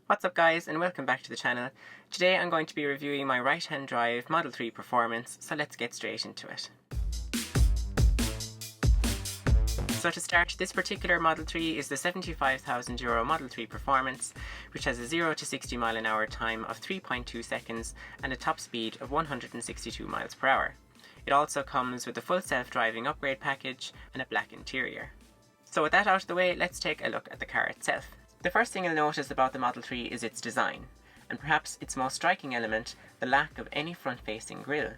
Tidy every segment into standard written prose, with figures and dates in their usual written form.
What's up guys, and welcome back to the channel. Today I'm going to be reviewing my right-hand drive Model 3 performance, so let's get straight into it. So to start, this particular Model 3 is the €75,000 Model 3 Performance, which has a 0 to 60 mile an hour time of 3.2 seconds and a top speed of 162 miles per hour. It also comes with a full self-driving upgrade package and a black interior. So with that out of the way, let's take a look at the car itself. The first thing you'll notice about the Model 3 is its design, and perhaps its most striking element, the lack of any front-facing grille.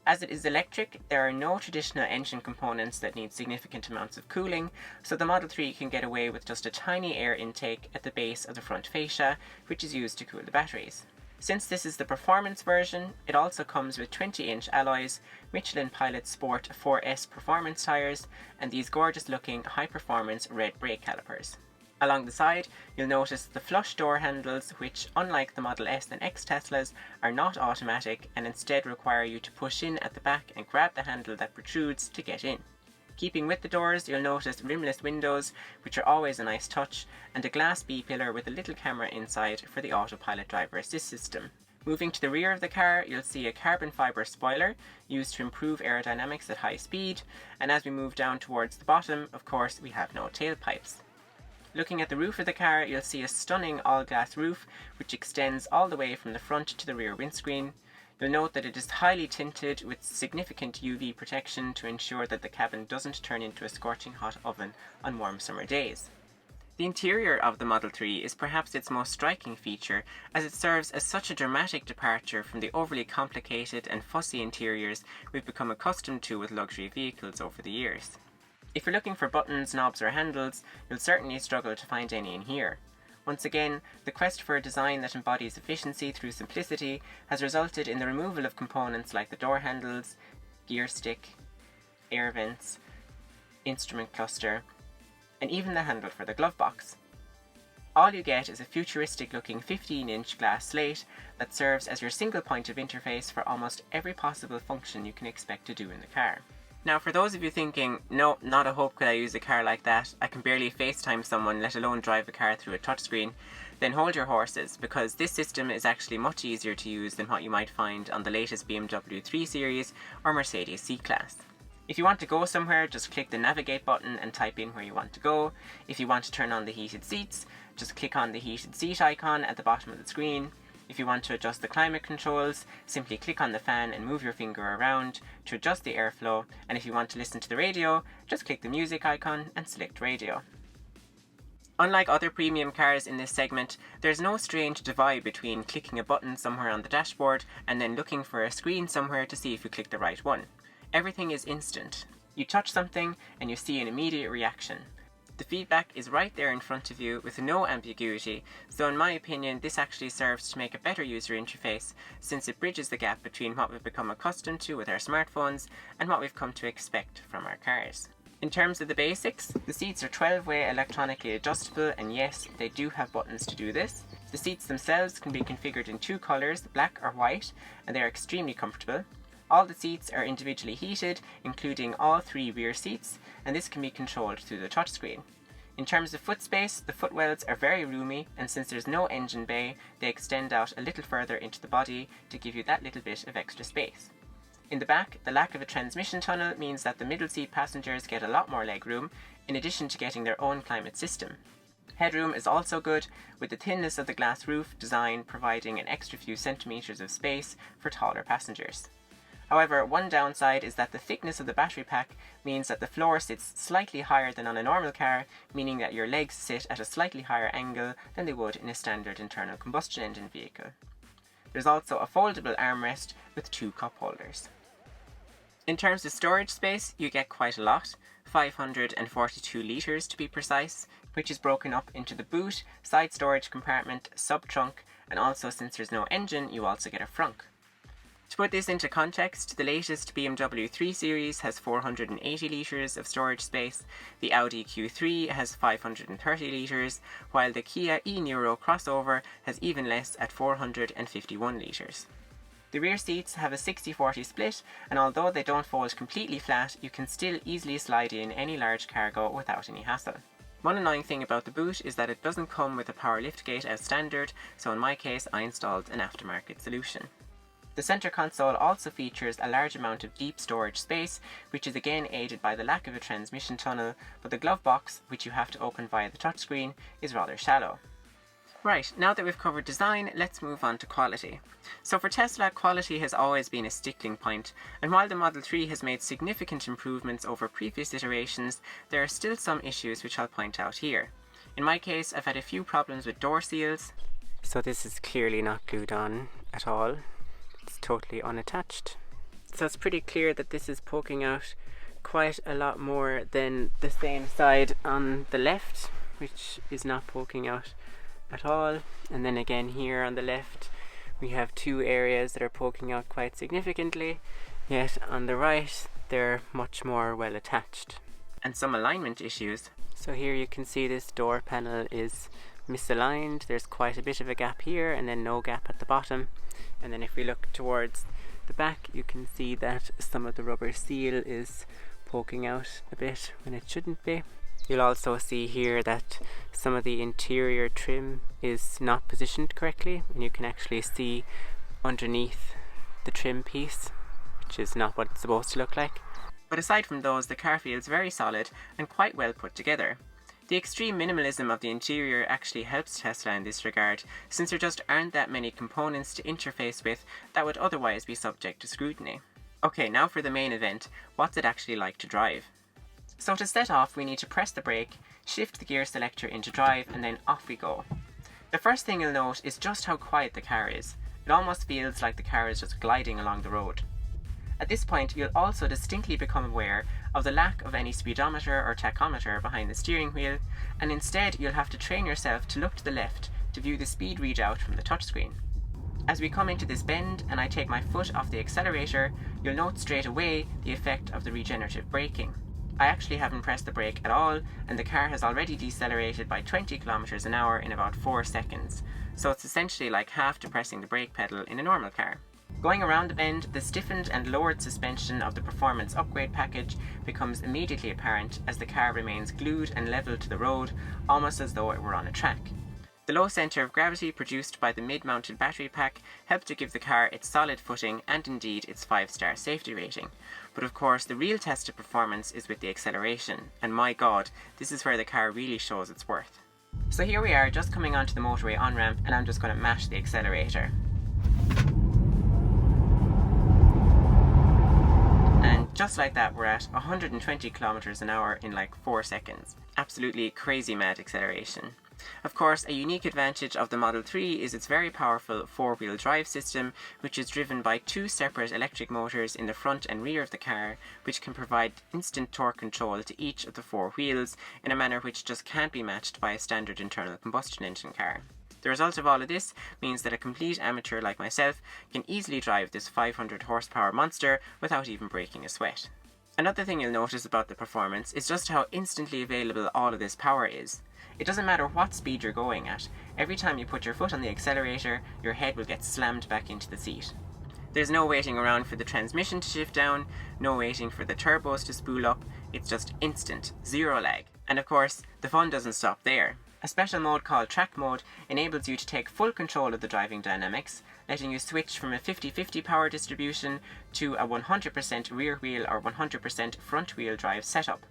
As it is electric, there are no traditional engine components that need significant amounts of cooling, so the Model 3 can get away with just a tiny air intake at the base of the front fascia, which is used to cool the batteries. Since this is the performance version, it also comes with 20-inch alloys, Michelin Pilot Sport 4S performance tyres, and these gorgeous-looking high-performance red brake calipers. Along the side, you'll notice the flush door handles, which, unlike the Model S and X Teslas, are not automatic and instead require you to push in at the back and grab the handle that protrudes to get in. Keeping with the doors, you'll notice rimless windows, which are always a nice touch, and a glass B-pillar with a little camera inside for the Autopilot driver assist system. Moving to the rear of the car, you'll see a carbon fibre spoiler used to improve aerodynamics at high speed, and as we move down towards the bottom, of course, we have no tailpipes. Looking at the roof of the car, you'll see a stunning all-glass roof which extends all the way from the front to the rear windscreen. You'll note that it is highly tinted with significant UV protection to ensure that the cabin doesn't turn into a scorching hot oven on warm summer days. The interior of the Model 3 is perhaps its most striking feature, as it serves as such a dramatic departure from the overly complicated and fussy interiors we've become accustomed to with luxury vehicles over the years. If you're looking for buttons, knobs or handles, you'll certainly struggle to find any in here. Once again, the quest for a design that embodies efficiency through simplicity has resulted in the removal of components like the door handles, gear stick, air vents, instrument cluster, and even the handle for the glove box. All you get is a futuristic looking 15-inch glass slate that serves as your single point of interface for almost every possible function you can expect to do in the car. Now, for those of you thinking, no, not a hope could I use a car like that, I can barely FaceTime someone, let alone drive a car through a touchscreen, then hold your horses, because this system is actually much easier to use than what you might find on the latest BMW 3 Series or Mercedes C-Class. If you want to go somewhere, just click the navigate button and type in where you want to go. If you want to turn on the heated seats, just click on the heated seat icon at the bottom of the screen. If you want to adjust the climate controls, simply click on the fan and move your finger around to adjust the airflow, and if you want to listen to the radio, just click the music icon and select radio. Unlike other premium cars in this segment, there's no strange divide between clicking a button somewhere on the dashboard and then looking for a screen somewhere to see if you click the right one. Everything is instant. You touch something and you see an immediate reaction. The feedback is right there in front of you with no ambiguity, so in my opinion this actually serves to make a better user interface, since it bridges the gap between what we've become accustomed to with our smartphones and what we've come to expect from our cars. In terms of the basics, the seats are 12-way electronically adjustable, and yes, they do have buttons to do this. The seats themselves can be configured in two colours, black or white, and they are extremely comfortable. All the seats are individually heated, including all three rear seats, and this can be controlled through the touchscreen. In terms of foot space, the footwells are very roomy, and since there's no engine bay, they extend out a little further into the body to give you that little bit of extra space. In the back, the lack of a transmission tunnel means that the middle seat passengers get a lot more leg room, in addition to getting their own climate system. Headroom is also good, with the thinness of the glass roof design providing an extra few centimetres of space for taller passengers. However, one downside is that the thickness of the battery pack means that the floor sits slightly higher than on a normal car, meaning that your legs sit at a slightly higher angle than they would in a standard internal combustion engine vehicle. There's also a foldable armrest with two cup holders. In terms of storage space, you get quite a lot, 542 litres to be precise, which is broken up into the boot, side storage compartment, sub-trunk, and also, since there's no engine, you also get a frunk. To put this into context, the latest BMW 3 Series has 480 litres of storage space, the Audi Q3 has 530 litres, while the Kia e-Niro crossover has even less at 451 litres. The rear seats have a 60-40 split, and although they don't fold completely flat, you can still easily slide in any large cargo without any hassle. One annoying thing about the boot is that it doesn't come with a power liftgate as standard, so in my case I installed an aftermarket solution. The center console also features a large amount of deep storage space, which is again aided by the lack of a transmission tunnel, but the glove box, which you have to open via the touchscreen, is rather shallow. Right, now that we've covered design, let's move on to quality. So for Tesla, quality has always been a sticking point, and while the Model 3 has made significant improvements over previous iterations, there are still some issues which I'll point out here. In my case, I've had a few problems with door seals. So this is clearly not glued on at all. It's totally unattached. So it's pretty clear that this is poking out quite a lot more than the same side on the left, which is not poking out at all. And then again here on the left we have two areas that are poking out quite significantly, yet on the right they're much more well attached. And some alignment issues. So here you can see this door panel is misaligned. There's quite a bit of a gap here and then no gap at the bottom. And then if we look towards the back, you can see that some of the rubber seal is poking out a bit when it shouldn't be. You'll also see here that some of the interior trim is not positioned correctly, and you can actually see underneath the trim piece, which is not what it's supposed to look like. But aside from those, the car feels very solid and quite well put together. The extreme minimalism of the interior actually helps Tesla in this regard, since there just aren't that many components to interface with that would otherwise be subject to scrutiny. Okay, now for the main event, what's it actually like to drive? So to set off, we need to press the brake, shift the gear selector into drive, and then off we go. The first thing you'll note is just how quiet the car is. It almost feels like the car is just gliding along the road. At this point, you'll also distinctly become aware of the lack of any speedometer or tachometer behind the steering wheel, and instead you'll have to train yourself to look to the left to view the speed readout from the touchscreen. As we come into this bend and I take my foot off the accelerator, you'll note straight away the effect of the regenerative braking. I actually haven't pressed the brake at all, and the car has already decelerated by 20 km an hour in about 4 seconds, so it's essentially like half to pressing the brake pedal in a normal car. Going around the bend, the stiffened and lowered suspension of the performance upgrade package becomes immediately apparent as the car remains glued and level to the road, almost as though it were on a track. The low centre of gravity produced by the mid-mounted battery pack helped to give the car its solid footing and indeed its 5-star safety rating. But of course the real test of performance is with the acceleration, and my god, this is where the car really shows its worth. So here we are, just coming onto the motorway on-ramp, and I'm just going to mash the accelerator. And just like that, we're at 120 km an hour in like 4 seconds. Absolutely crazy mad acceleration. Of course, a unique advantage of the Model 3 is its very powerful 4-wheel drive system, which is driven by 2 separate electric motors in the front and rear of the car, which can provide instant torque control to each of the 4 wheels in a manner which just can't be matched by a standard internal combustion engine car. The result of all of this means that a complete amateur like myself can easily drive this 500 horsepower monster without even breaking a sweat. Another thing you'll notice about the performance is just how instantly available all of this power is. It doesn't matter what speed you're going at, every time you put your foot on the accelerator, your head will get slammed back into the seat. There's no waiting around for the transmission to shift down, no waiting for the turbos to spool up, it's just instant, zero lag. And of course, the fun doesn't stop there. A special mode called Track Mode enables you to take full control of the driving dynamics, letting you switch from a 50-50 power distribution to a 100% rear wheel or 100% front wheel drive setup.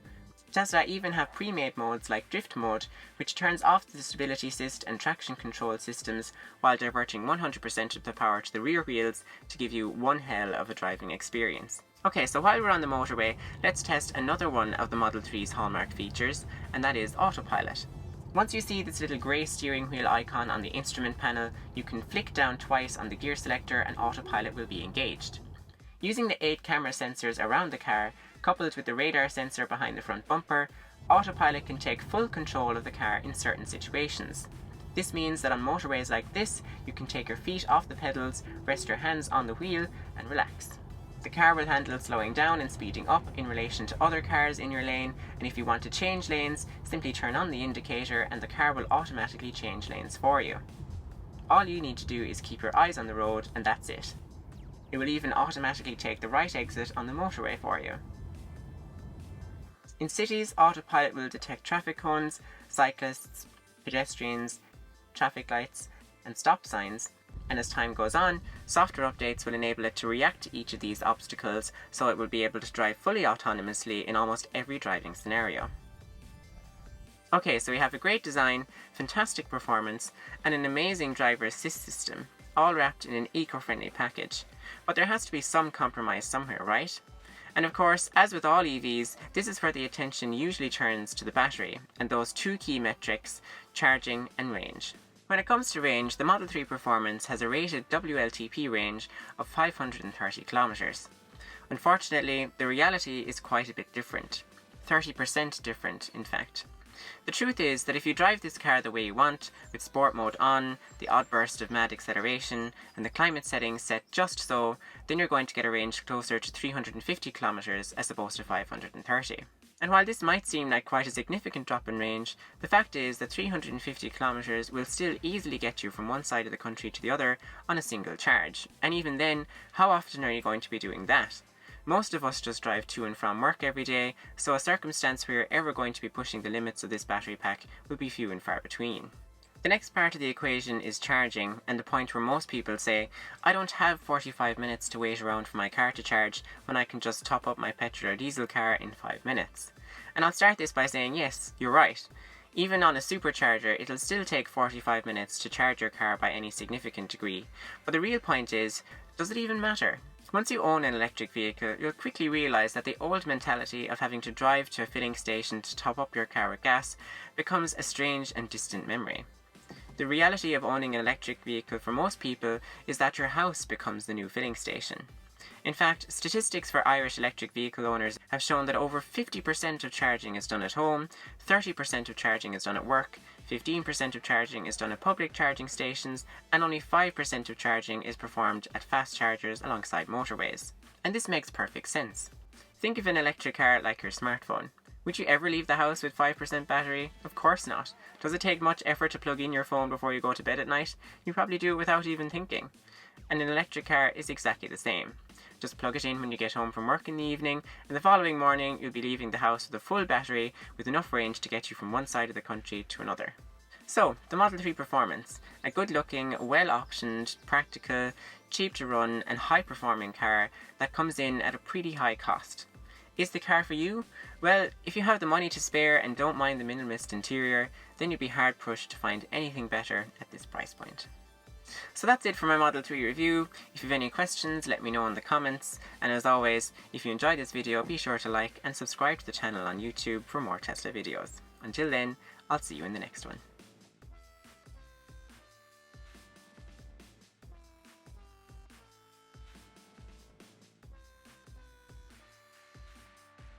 Tesla even have pre-made modes like Drift Mode, which turns off the stability assist and traction control systems while diverting 100% of the power to the rear wheels to give you one hell of a driving experience. Okay, so while we're on the motorway, let's test another one of the Model 3's hallmark features, and that is Autopilot. Once you see this little grey steering wheel icon on the instrument panel, you can flick down twice on the gear selector and Autopilot will be engaged. Using the 8 camera sensors around the car, coupled with the radar sensor behind the front bumper, Autopilot can take full control of the car in certain situations. This means that on motorways like this, you can take your feet off the pedals, rest your hands on the wheel, and relax. The car will handle slowing down and speeding up in relation to other cars in your lane, and if you want to change lanes, simply turn on the indicator and the car will automatically change lanes for you. All you need to do is keep your eyes on the road, and that's it. It will even automatically take the right exit on the motorway for you. In cities, Autopilot will detect traffic cones, cyclists, pedestrians, traffic lights, and stop signs. And as time goes on, software updates will enable it to react to each of these obstacles, so it will be able to drive fully autonomously in almost every driving scenario. Okay, so we have a great design, fantastic performance, and an amazing driver assist system, all wrapped in an eco-friendly package. But there has to be some compromise somewhere, right? And of course, as with all EVs, this is where the attention usually turns to the battery, and those two key metrics, charging and range. When it comes to range, the Model 3 Performance has a rated WLTP range of 530 kilometers. Unfortunately, the reality is quite a bit different. 30% different, in fact. The truth is that if you drive this car the way you want, with sport mode on, the odd burst of mad acceleration, and the climate settings set just so, then you're going to get a range closer to 350 kilometers as opposed to 530. And while this might seem like quite a significant drop in range, the fact is that 350 kilometers will still easily get you from one side of the country to the other on a single charge. And even then, how often are you going to be doing that? Most of us just drive to and from work every day, so a circumstance where you're ever going to be pushing the limits of this battery pack will be few and far between. The next part of the equation is charging, and the point where most people say, I don't have 45 minutes to wait around for my car to charge when I can just top up my petrol or diesel car in 5 minutes. And I'll start this by saying yes, you're right. Even on a supercharger, it'll still take 45 minutes to charge your car by any significant degree. But the real point is, does it even matter? Once you own an electric vehicle, you'll quickly realise that the old mentality of having to drive to a filling station to top up your car with gas becomes a strange and distant memory. The reality of owning an electric vehicle for most people is that your house becomes the new filling station. In fact, statistics for Irish electric vehicle owners have shown that over 50% of charging is done at home, 30% of charging is done at work, 15% of charging is done at public charging stations, and only 5% of charging is performed at fast chargers alongside motorways. And this makes perfect sense. Think of an electric car like your smartphone. Would you ever leave the house with 5% battery? Of course not. Does it take much effort to plug in your phone before you go to bed at night? You probably do it without even thinking. And an electric car is exactly the same. Just plug it in when you get home from work in the evening, and the following morning you'll be leaving the house with a full battery with enough range to get you from one side of the country to another. So, the Model 3 Performance, a good looking, well optioned, practical, cheap to run and high performing car that comes in at a pretty high cost. Is the car for you? Well, if you have the money to spare and don't mind the minimalist interior, then you'd be hard pushed to find anything better at this price point. So that's it for my Model 3 review. If you have any questions, let me know in the comments. And as always, if you enjoyed this video, be sure to like and subscribe to the channel on YouTube for more Tesla videos. Until then, I'll see you in the next one.